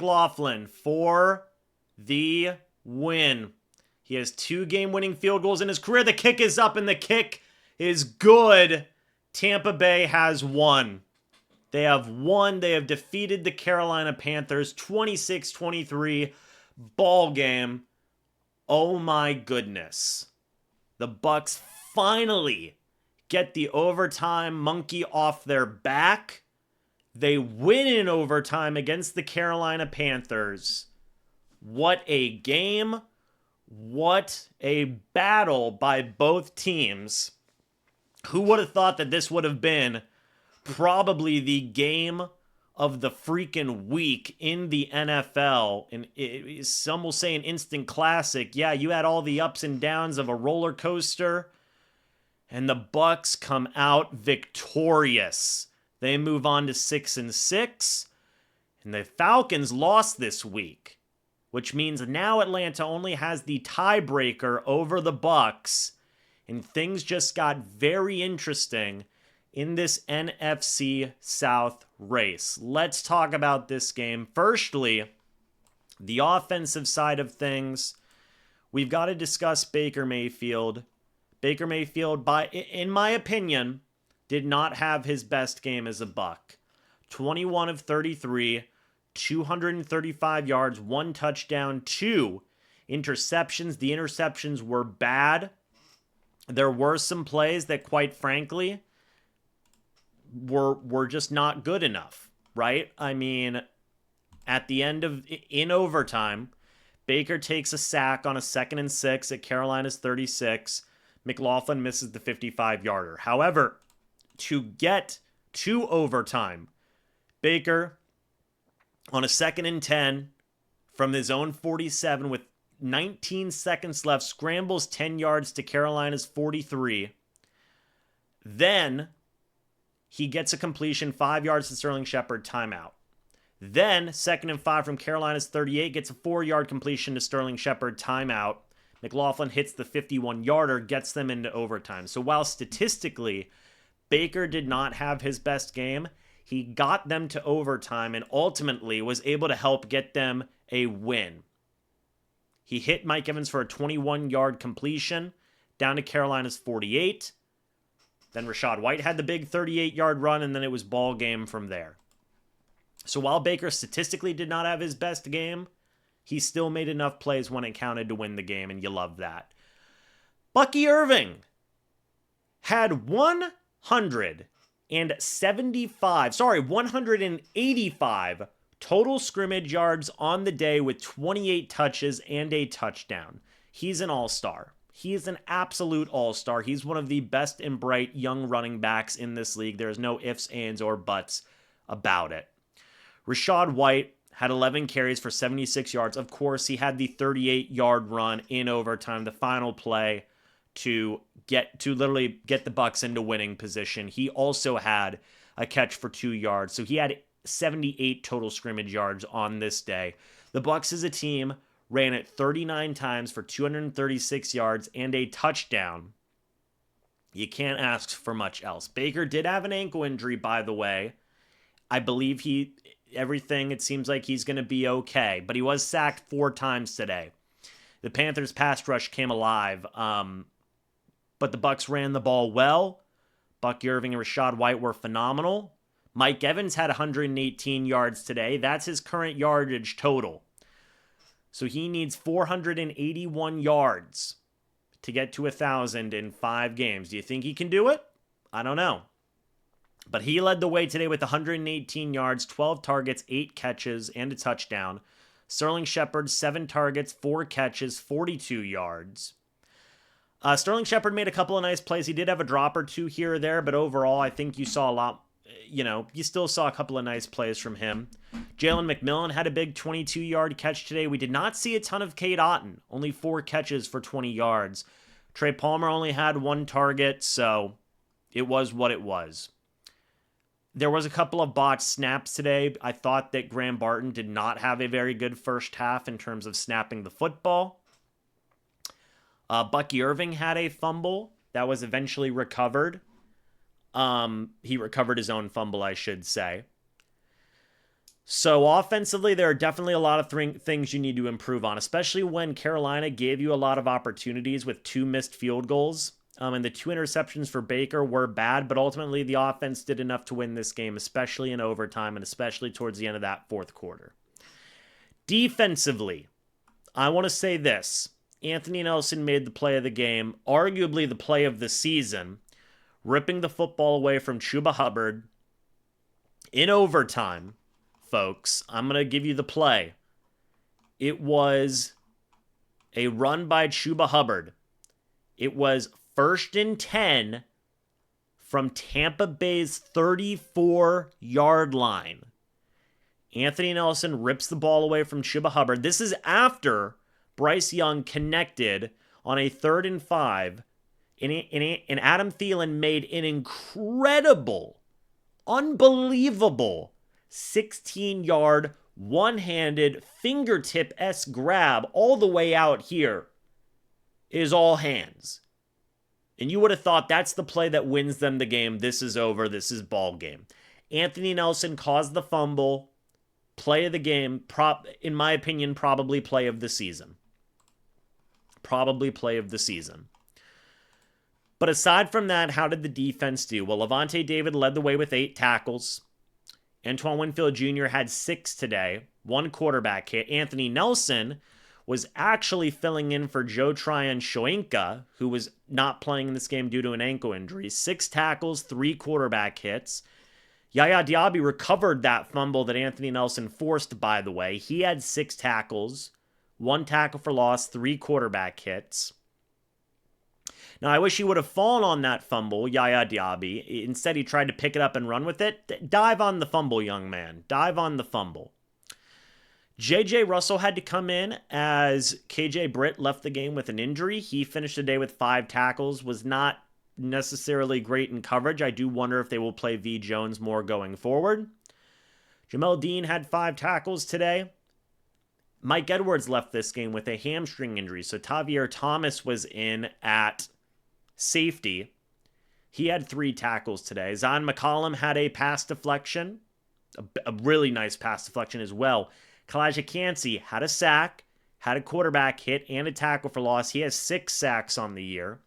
McLaughlin for the win. He has 2 game-winning field goals in his career. The kick is up, and the kick is good. Tampa Bay has won. They have won. They have defeated the Carolina Panthers 26-23 ball game. Oh my goodness. The Bucs finally get the overtime monkey off their back. They win in overtime against the Carolina Panthers. What a game. What a battle by both teams. Who would have thought that this would have been probably the game of the freaking week in the NFL? And some will say an instant classic. Yeah, you had all the ups and downs of a roller coaster, and the Bucs come out victorious. They move on to 6-6, and the Falcons lost this week, which means now Atlanta only has the tiebreaker over the Bucs, and things just got very interesting in this NFC South race. Let's talk about this game. Firstly, the offensive side of things. We've got to discuss Baker Mayfield. Baker Mayfield, in my opinion, did not have his best game as a Buck. 21 of 33, 235 yards, 1 touchdown, 2 interceptions. The interceptions were bad. There were some plays that, quite frankly, were just not good enough, right? I mean, at the end of, in overtime, Baker takes a sack on a 2nd and 6 at Carolina's 36. McLaughlin misses the 55-yarder. However, to get to overtime, Baker, on a 2nd and 10 from his own 47 with 19 seconds left, scrambles 10 yards to Carolina's 43. Then he gets a completion, 5 yards to Sterling Shepard, timeout. Then 2nd and 5 from Carolina's 38, gets a 4-yard completion to Sterling Shepard, timeout. McLaughlin hits the 51-yarder, gets them into overtime. So while statistically Baker did not have his best game, he got them to overtime and ultimately was able to help get them a win. He hit Mike Evans for a 21-yard completion down to Carolina's 48. Then Rachaad White had the big 38-yard run, and then it was ball game from there. So while Baker statistically did not have his best game, he still made enough plays when it counted to win the game, and you love that. Bucky Irving had 185 total scrimmage yards on the day with 28 touches and a touchdown. He's an all-star. He is an absolute all-star. He's one of the best and bright young running backs in this league. There's no ifs, ands, or buts about it. Rachaad White had 11 carries for 76 yards. Of course, he had the 38-yard run in overtime, the final play to literally get the Bucs into winning position. He also had a catch for 2 yards. So he had 78 total scrimmage yards on this day. The Bucs as a team ran it 39 times for 236 yards and a touchdown. You can't ask for much else. Baker did have an ankle injury, by the way. I believe it seems like he's going to be okay, but he was sacked 4 times today. The Panthers' pass rush came alive, but the Bucs ran the ball well. Bucky Irving and Rachaad White were phenomenal. Mike Evans had 118 yards today. That's his current yardage total. So he needs 481 yards to get to 1,000 in 5 games. Do you think he can do it? I don't know. But he led the way today with 118 yards, 12 targets, 8 catches, and a touchdown. Sterling Shepard, 7 targets, 4 catches, 42 yards. Sterling Shepard made a couple of nice plays. He did have a drop or 2 here or there, but overall, I think you saw a lot. You still saw a couple of nice plays from him. Jalen McMillan had a big 22-yard catch today. We did not see a ton of Cade Otton. Only 4 catches for 20 yards. Trey Palmer only had 1 target, so it was what it was. There was a couple of botched snaps today. I thought that Graham Barton did not have a very good first half in terms of snapping the football. Bucky Irving had a fumble that was eventually recovered. He recovered his own fumble, I should say. So offensively, there are definitely a lot of things you need to improve on, especially when Carolina gave you a lot of opportunities with 2 missed field goals. And the 2 interceptions for Baker were bad, but ultimately the offense did enough to win this game, especially in overtime and especially towards the end of that fourth quarter. Defensively, I want to say this. Anthony Nelson made the play of the game, arguably the play of the season, ripping the football away from Chuba Hubbard in overtime. Folks, I'm going to give you the play. It was a run by Chuba Hubbard. It was 1st and 10 from Tampa Bay's 34-yard line. Anthony Nelson rips the ball away from Chuba Hubbard. This is after Bryce Young connected on a 3rd and 5, and Adam Thielen made an incredible, unbelievable 16-yard, one-handed, fingertip-esque grab all the way out here. It is all hands. And you would have thought that's the play that wins them the game. This is over. This is ball game. Anthony Nelson caused the fumble. Play of the game. In my opinion, probably play of the season. Probably play of the season. But aside from that, how did the defense do? Well, Levante David led the way with 8 tackles. Antoine Winfield Jr. had 6 today. 1 quarterback hit. Anthony Nelson was actually filling in for Joe Tryon-Shoyinka, who was not playing in this game due to an ankle injury. 6 tackles, 3 quarterback hits. Yaya Diaby recovered that fumble that Anthony Nelson forced, by the way. He had 6 tackles, 1 tackle for loss, 3 quarterback hits. Now, I wish he would have fallen on that fumble, Yaya Diaby. Instead, he tried to pick it up and run with it. Dive on the fumble, young man. Dive on the fumble. J.J. Russell had to come in as K.J. Britt left the game with an injury. He finished the day with 5 tackles, was not necessarily great in coverage. I do wonder if they will play V. Jones more going forward. Jamel Dean had 5 tackles today. Mike Edwards left this game with a hamstring injury, so Tavier Thomas was in at safety. He had 3 tackles today. Zion McCollum had a pass deflection, a really nice pass deflection as well. Kalijah Kancey had a sack, had a quarterback hit, and a tackle for loss. He has 6 sacks on the year.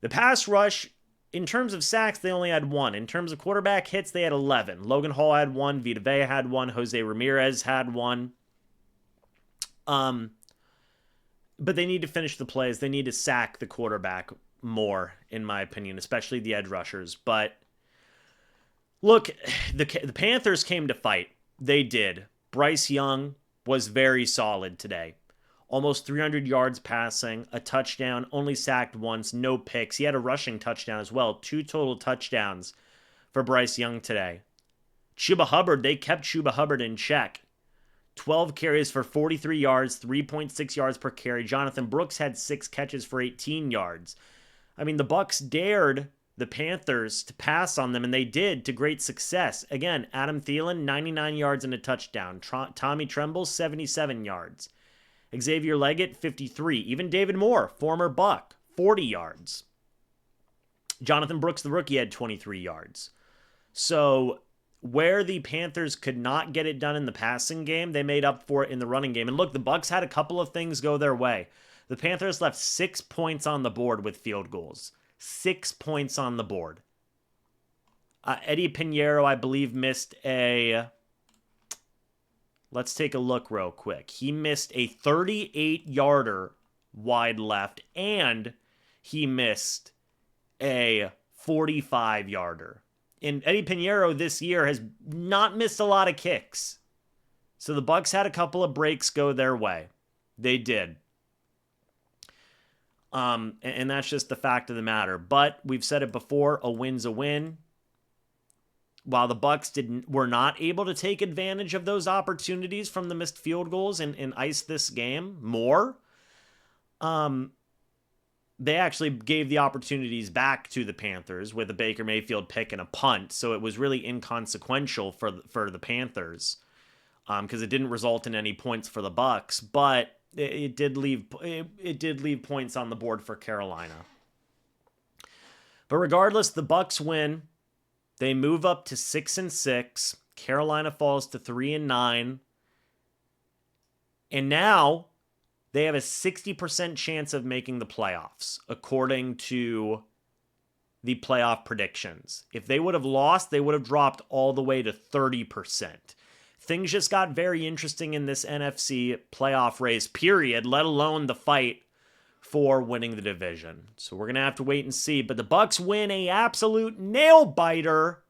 The pass rush, in terms of sacks, they only had 1. In terms of quarterback hits, they had 11. Logan Hall had 1. Vita Vea had 1. Jose Ramirez had 1. But they need to finish the plays. They need to sack the quarterback more, in my opinion, especially the edge rushers. But look, the Panthers came to fight. They did. Bryce Young was very solid today. Almost 300 yards passing, a touchdown, only sacked once, no picks. He had a rushing touchdown as well. 2 total touchdowns for Bryce Young today. Chuba Hubbard, they kept Chuba Hubbard in check. 12 carries for 43 yards, 3.6 yards per carry. Jonathan Brooks had 6 catches for 18 yards. I mean, the Bucs dared the Panthers to pass on them, and they did to great success. Again, Adam Thielen, 99 yards and a touchdown. Tommy Tremble, 77 yards. Xavier Leggett, 53. Even David Moore, former Buck, 40 yards. Jonathan Brooks, the rookie, had 23 yards. So where the Panthers could not get it done in the passing game, they made up for it in the running game. And look, the Bucs had a couple of things go their way. The Panthers left 6 points on the board with field goals. 6 points on the board. Eddie Pinheiro, I believe, missed a... Let's take a look real quick. He missed a 38-yarder wide left, and he missed a 45-yarder. And Eddie Pinheiro this year has not missed a lot of kicks. So the Bucs had a couple of breaks go their way. They did. And that's just the fact of the matter. But we've said it before, a win's a win. While the Bucs were not able to take advantage of those opportunities from the missed field goals and ice this game more, they actually gave the opportunities back to the Panthers with a Baker Mayfield pick and a punt. So it was really inconsequential for the Panthers because it didn't result in any points for the Bucs, but it did leave points on the board for Carolina. But regardless, the Bucs win. They move up to 6-6. Carolina falls to 3-9. And now they have a 60% chance of making the playoffs, according to the playoff predictions. If they would have lost, they would have dropped all the way to 30%. Things just got very interesting in this NFC playoff race, period, let alone the fight for winning the division. So we're going to have to wait and see. But the Bucs win a absolute nail-biter.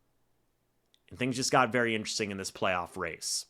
And things just got very interesting in this playoff race.